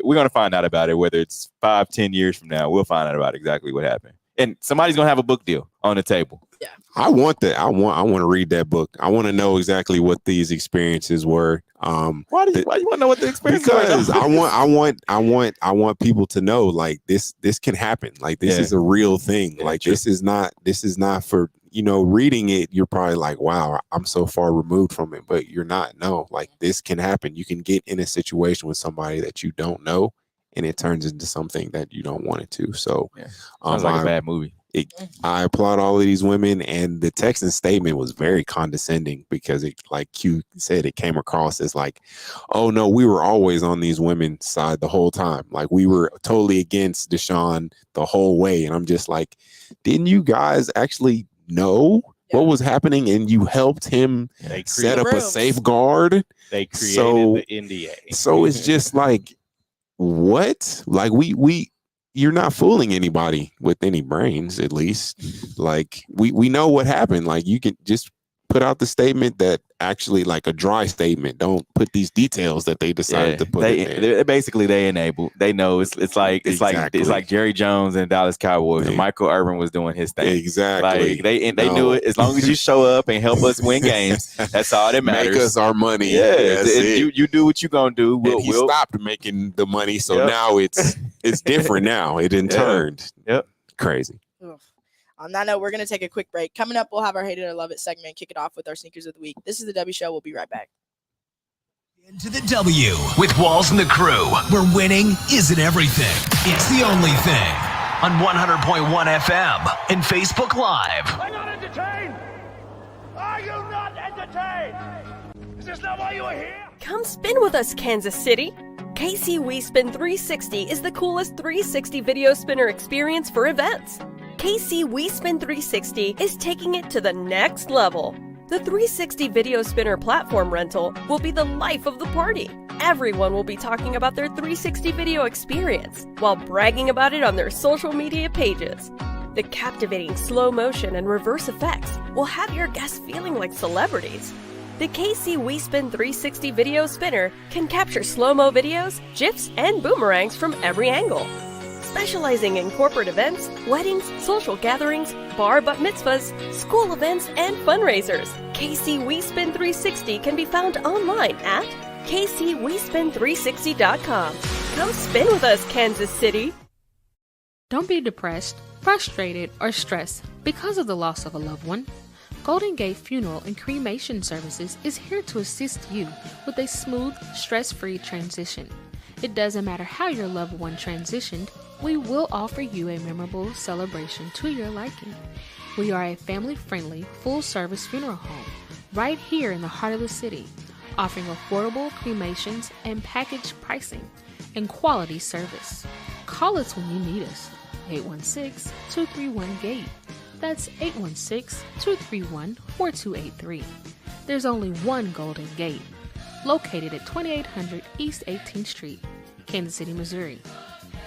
we're going to find out about it, whether it's 5-10 years from now. We'll find out about exactly what happened. And somebody's going to have a book deal on the table. Yeah. I want that. I want to read that book. I want to know exactly what these experiences were. Why do you want to know what the experiences were? Because I want people to know, like, this can happen. Like, this is a real thing. Like, this is not for, reading it. You're probably like, wow, I'm so far removed from it, but you're not. No, like, this can happen. You can get in a situation with somebody that you don't know, and it turns into something that you don't want it to. So sounds like a bad movie. I applaud all of these women, and the Texan statement was very condescending because it, like Q said, it came across as like, oh no, we were always on these women's side the whole time. Like we were totally against Deshaun the whole way. And I'm just like, didn't you guys actually know what was happening, and you helped him set up a safeguard? They created the NDA. So it's just like, what? Like you're not fooling anybody with any brains, at least. Like we know what happened. Like you can just put out the statement that actually, like a dry statement. Don't put these details that they decided to put in there. Basically, they enable. They know it's like Jerry Jones and Dallas Cowboys. And Michael Irvin was doing his thing. Exactly. Like they knew it. As long as you show up and help us win games, that's all that matters. Make us our money. Yeah, you do what you gonna do. He stopped making the money, so now it's different. Now it turned. Yep, crazy. On that note, we're going to take a quick break. Coming up, we'll have our Hate It or Love It segment, kick it off with our Sneakers of the Week. This is the W Show. We'll be right back. Into the W with Walls and the Crew, where winning isn't everything. It's the only thing. On 100.1 FM and Facebook Live. Are you not entertained? Are you not entertained? Is this not why you are here? Come spin with us, Kansas City. KC WeSpin 360 is the coolest 360 video spinner experience for events. KC WeSpin 360 is taking it to the next level. The 360 video spinner platform rental will be the life of the party. Everyone will be talking about their 360 video experience while bragging about it on their social media pages. The captivating slow motion and reverse effects will have your guests feeling like celebrities. The KC WeSpin 360 video spinner can capture slow-mo videos, GIFs, and boomerangs from every angle. Specializing in corporate events, weddings, social gatherings, bar bat mitzvahs, school events, and fundraisers, KC WeSpin 360 can be found online at kcwespin360.com. Come spin with us, Kansas City. Don't be depressed, frustrated, or stressed because of the loss of a loved one. Golden Gate Funeral and Cremation Services is here to assist you with a smooth, stress-free transition. It doesn't matter how your loved one transitioned, we will offer you a memorable celebration to your liking. We are a family-friendly, full-service funeral home right here in the heart of the city, offering affordable cremations and package pricing and quality service. Call us when you need us. 816-231-GATE. That's 816-231-4283. There's only one Golden Gate, located at 2800 East 18th Street, Kansas City, Missouri.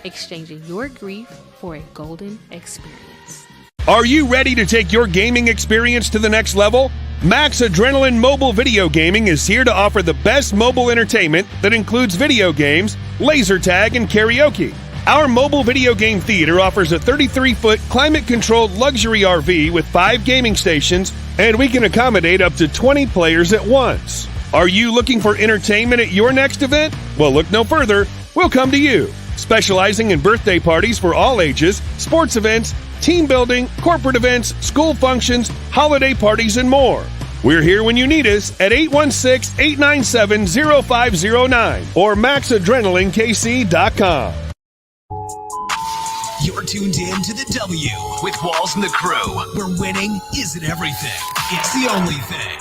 Exchanging your grief for a golden experience. Are you ready to take your gaming experience to the next level? Max Adrenaline Mobile Video Gaming is here to offer the best mobile entertainment that includes video games, laser tag, and karaoke. Our mobile video game theater offers a 33-foot climate-controlled luxury RV with 5 gaming stations, and we can accommodate up to 20 players at once. Are you looking for entertainment at your next event? Well, look no further. We'll come to you. Specializing in birthday parties for all ages, sports events, team building, corporate events, school functions, holiday parties, and more. We're here when you need us at 816-897-0509 or maxadrenalinekc.com. You're tuned in to the W with Walls and the Crew, where winning isn't everything. It's the only thing.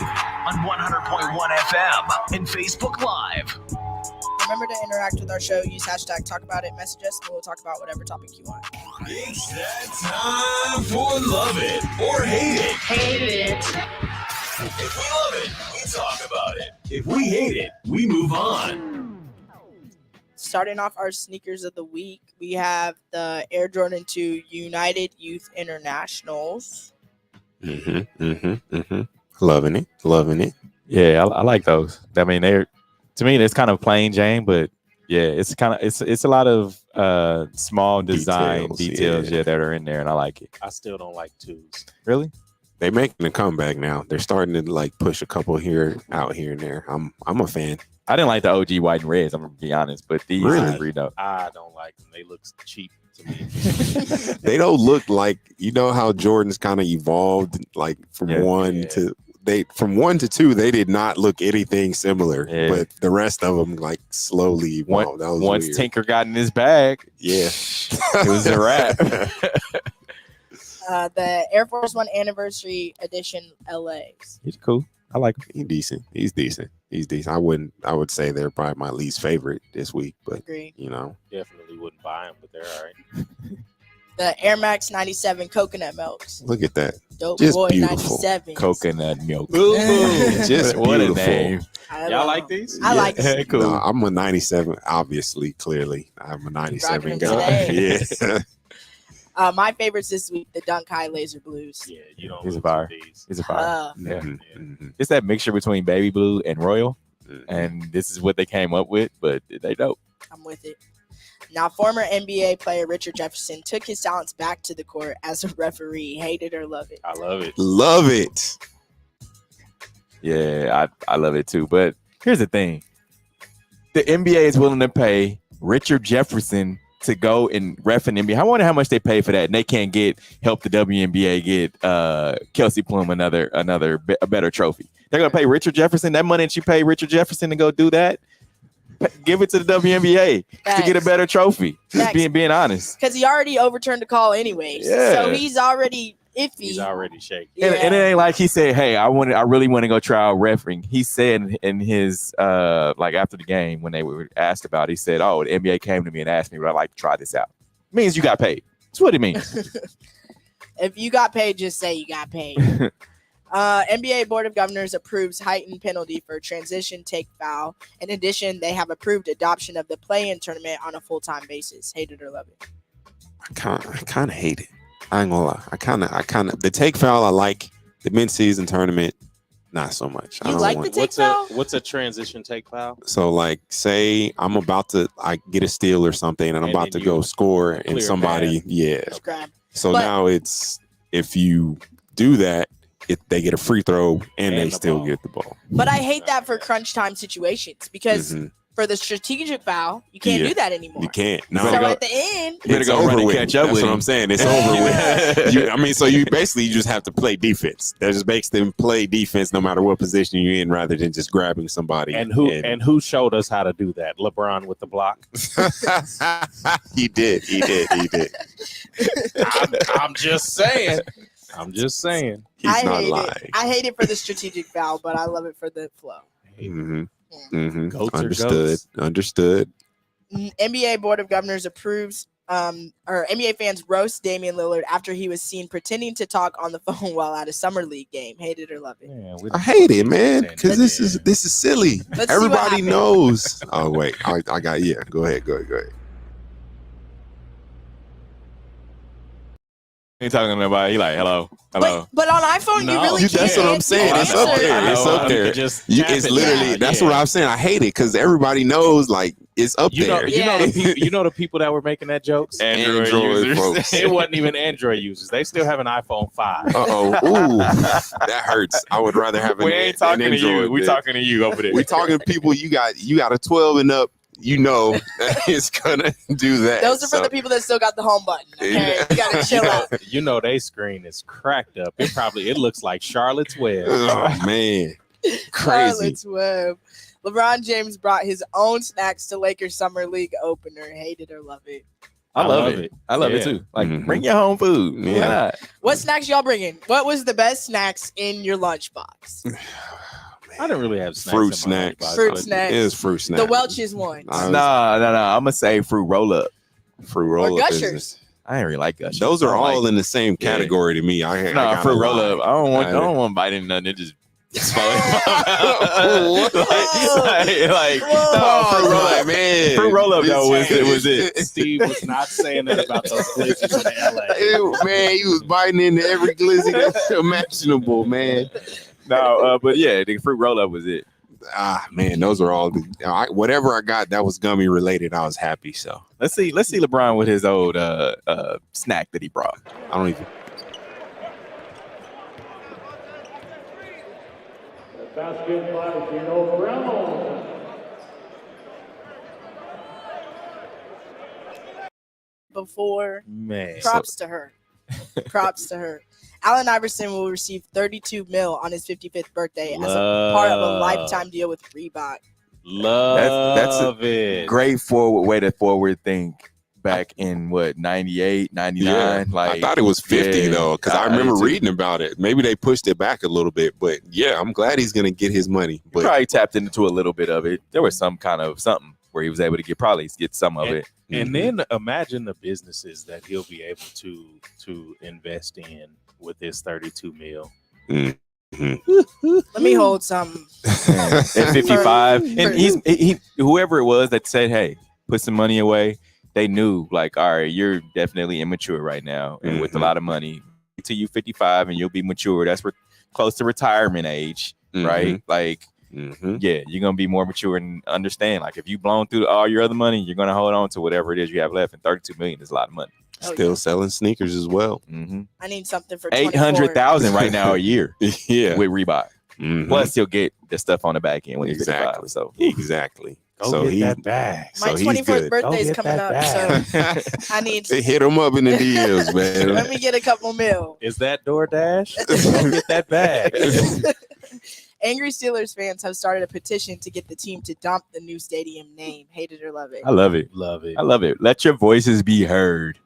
On 100.1 FM and Facebook Live. Remember to interact with our show. Use hashtag #TalkAboutIt. Message us, and we'll talk about whatever topic you want. It's that time for Love It or Hate It. Hate it. If we love it, we talk about it. If we hate it, we move on. Starting off our sneakers of the week, we have the Air Jordan 2 United Youth Internationals. Loving it. Yeah, I like those. I mean, to me, it's kind of plain Jane, but yeah, it's a lot of small design details that are in there, and I like it. I still don't like twos. Really? They're making a comeback now. They're starting to like push a couple out here and there. I'm a fan. I didn't like the OG white and reds, I'm gonna be honest, but these are pretty dope. I don't like them. They look cheap to me. They don't look like, you know how Jordan's kind of evolved, like from 1 to 2, they did not look anything similar, but the rest of them like slowly evolved. That was once weird. Tinker got in his bag, it was a wrap. The Air Force One Anniversary Edition LAs. He's cool. I like him. He's decent. He's decent. He's decent. I would say they're probably my least favorite this week, but Agree. you know, Definitely wouldn't buy them, but they're all right. The Air Max 97 Coconut Milks. look at that. Dope Just Boy beautiful. 97. Coconut milk. Just What a beautiful. name. Y'all like these? I like these. Cool. No, I'm a 97. Obviously, clearly, I'm a 97 them guy. today. Yeah. My favorites this week, the Dunk High Laser Blues. Yeah, you don't. He's a lose fire. with these. He's a fire. Yeah. Mhm. It's that mixture between baby blue and royal, Mhm. and this is what they came up with. But they dope. I'm with it. Now, former NBA player Richard Jefferson took his talents back to the court as a referee. Hate it or love it. I love it. Love it. Yeah, I love it too. But here's the thing: the NBA is willing to pay Richard Jefferson to go and ref an NBA. I wonder how much they pay for that, and they can't help the WNBA get Kelsey Plum a better trophy. They're gonna pay Richard Jefferson that money that you pay Richard Jefferson to go do that. Give it to the WNBA to get a better trophy. Just being honest. Because he already overturned the call anyways. Yeah. So he's already iffy. He's already shaky. And it ain't like he said, "Hey, I really want to go try out refereeing." He said in his like after the game when they were asked about it, he said, "Oh, the NBA came to me and asked me, would I like to try this out?" Means you got paid. That's what it means. If you got paid, just say you got paid. NBA Board of Governors approves heightened penalty for transition take foul. In addition, they have approved adoption of the play-in tournament on a full-time basis. Hate it or love it. I kind of hate it. I ain't gonna lie. I kind of the take foul. I like the mid-season tournament. Not so much. I You don't like want, the take foul? What's a transition take foul? So like, say I'm about to get a steal or something, and I'm about to go score, and somebody, Grab. So But- now it's if you do that, they get a free throw and they still get the ball. But I hate that for crunch time situations because for the strategic foul, you can't Yeah. do that anymore. You can't. So at the end, It's over with. That's what I'm saying. It's over with. So you basically just have to play defense. That just makes them play defense no matter what position you're in, rather than just grabbing somebody. And who showed us how to do that? LeBron with the block. He did. I'm just saying. I'm just saying. He's not lying. I hate it for the strategic foul, but I love it for the flow. Understood. NBA Board of Governors approves or NBA fans roast Damian Lillard after he was seen pretending to talk on the phone while at a summer league game. Hate it or love it. I hate it, man, because this is silly. Let's see what Everybody happened. knows. Oh wait, I got Go ahead. Ain't talking to nobody. He like, hello. But on iPhone, you really can't. That's what I'm saying. It's up there. It's up there. It's literally. That's what I'm saying. I hate it because everybody knows, like, it's up there. You know the people that were making that jokes? Android users. folks. It wasn't even Android users. They still have an iPhone 5. Ooh, that hurts. I would rather have an. We ain't talking an to you. Android We than- talking to you over there. We talking to people. You got a 12 and up. You know that it's gonna do that. Those are for the people that still got the home button. Okay, you gotta chill out. You know they screen is cracked up. It looks like Charlotte's Web. Oh man, crazy. Charlotte's Web. LeBron James brought his own snacks to Lakers Summer League opener. Hate it or love it. I love it. I love it too. Like, bring your home food. Yeah. Why not? What snacks y'all bringing? What was the best snacks in your lunchbox? I didn't really have snacks. Fruit in my snacks. lunchbox, Fruit but- snacks. It is fruit snacks. The Welch's one. No. I'm gonna say fruit roll up. Fruit roll Or up. Gushers. I ain't really like Gushers. Those are I don't all like- in the same category to me. I No, fruit roll up. I don't want to bite into nothing. It just explode in my mouth. like no, fruit roll up, man. Fruit roll up though was it. Steve was not saying that about those blizzards in LA. Man, he was biting into every glizzy that's imaginable, man. No, but yeah, the fruit roll up was it. Ah, man, those are all whatever I got that was gummy related. I was happy. So Let's see LeBron with his old snack that he brought. I don't even. Basket by Gino Brown. Before. Man. Props to her. Props to her. Allen Iverson will receive $32 million on his 55th birthday as a part of a lifetime deal with Reebok. Love That's a it. great way to forward think back in what 98, 99. Yeah, like I thought it was 50 though, because I remember reading about it. Maybe they pushed it back a little bit, but yeah, I'm glad he's gonna get his money. But he probably tapped into a little bit of it. There was some kind of something where he was able to get some of it. And then imagine the businesses that he'll be able to invest in with his 32 mil. Let me hold some at 55. And he whoever it was that said, hey, put some money away, they knew like, all right, you're definitely immature right now. And with a lot of money, till you 55 and you'll be mature. That's close to retirement age, right? Like, yeah, you're gonna be more mature and understand. Like, if you've blown through all your other money, you're gonna hold on to whatever it is you have left. And 32 million is a lot of money. Still selling sneakers as well. I need something for 800,000 right now a year. Yeah, with Reebok. Plus, he'll get the stuff on the back end when he's 55. So exactly. Go get that bag. My 24th birthday is coming up, so I need to hit him up in the DMs, man. Let me get a couple mil. Is that DoorDash? Go get that bag. Angry Steelers fans have started a petition to get the team to dump the new stadium name. Hate it or love it. I love it. Love it. I love it. Let your voices be heard.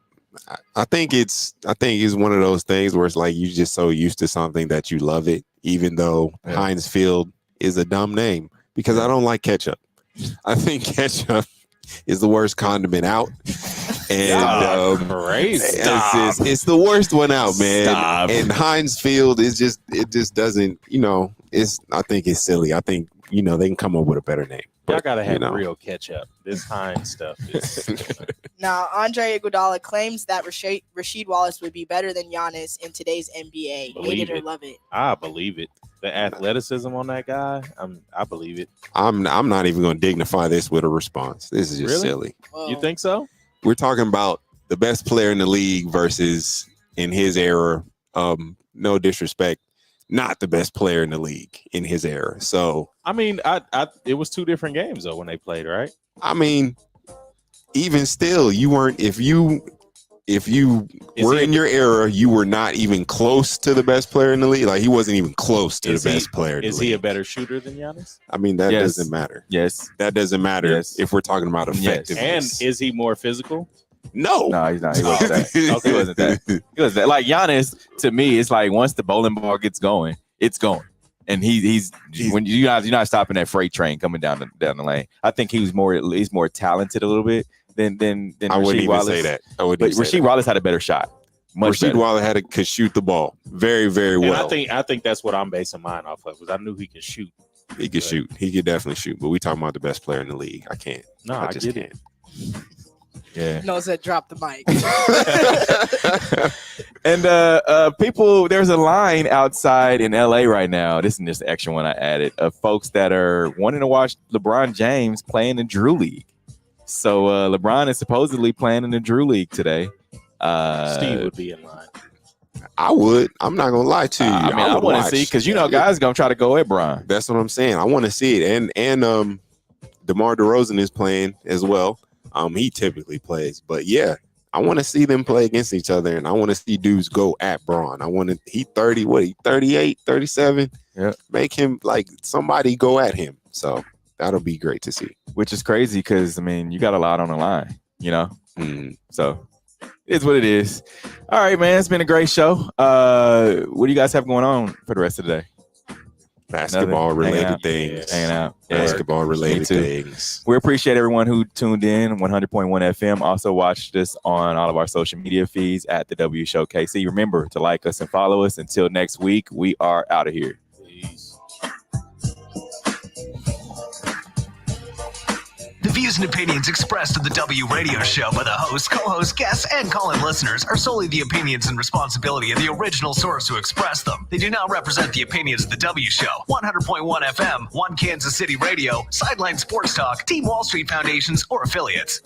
I think it's one of those things where it's like you're just so used to something that you love it, even though Heinz Field is a dumb name, because I don't like ketchup. I think ketchup is the worst condiment out. And it's the worst one out, man. Stop. And Heinz Field is just doesn't, I think it's silly. I think, they can come up with a better name. Y'all gotta have real ketchup. This Heinz stuff is Now, Andre Iguodala claims that Rasheed Wallace would be better than Giannis in today's NBA. Hate it or love it. I believe it. The athleticism on that guy, I believe it. I'm not even going to dignify this with a response. This is just silly. You think so? We're talking about the best player in the league versus, in his era, no disrespect, not the best player in the league in his era. So I mean, it was two different games though when they played, right? I mean, even still, you weren't. If you were in your era, you were not even close to the best player in the league. Like, he wasn't even close to the best player in the league. Is he a better shooter than Giannis? I mean, that doesn't matter. Yes, that doesn't matter if we're talking about effectiveness. And is he more physical? No, he's not. He wasn't that. He wasn't that. He was that. Like Giannis, to me, it's like once the bowling ball gets going, it's going. And he's when you're not stopping that freight train coming down the lane. I think he's more talented a little bit than I wouldn't Rasheed even Wallace. say that. But Rasheed Wallace had a better shot. Rasheed Wallace could shoot the ball very, very well. And I think that's what I'm basing mine off of, because I knew he could shoot. He could shoot. He could definitely shoot. But we talking about the best player in the league. I can't. No, I just get can't. it. Yeah. No, said drop the mic. And people, there's a line outside in LA right now. This is just the extra one I added of folks that are wanting to watch LeBron James play in the Drew League. So LeBron is supposedly playing in the Drew League today. Steve would be in line. I would. I'm not gonna lie to you. I want to see, because guys gonna try to go at Bron. That's what I'm saying. I want to see it. And DeMar DeRozan is playing as well. He typically plays, but yeah, I want to see them play against each other, and I want to see dudes go at Bron. He 30, he 38, 37. Yeah. Make him, like, somebody go at him. So that'll be great to see. Which is crazy because, I mean, you got a lot on the line, So it's what it is. All right, man, it's been a great show. What do you guys have going on for the rest of the day? Basketball related things. Hanging out. Basketball related things. We appreciate everyone who tuned in. 100.1 FM. Also watched us on all of our social media feeds at The W Show KC. Remember to like us and follow us. Until next week, we are out of here. The views and opinions expressed in the W Radio Show by the host, co-host, guests, and call-in listeners are solely the opinions and responsibility of the original source who expressed them. They do not represent the opinions of the W Show, 100.1 FM, One Kansas City Radio, Sideline Sports Talk, Team Wall Street Foundations, or affiliates.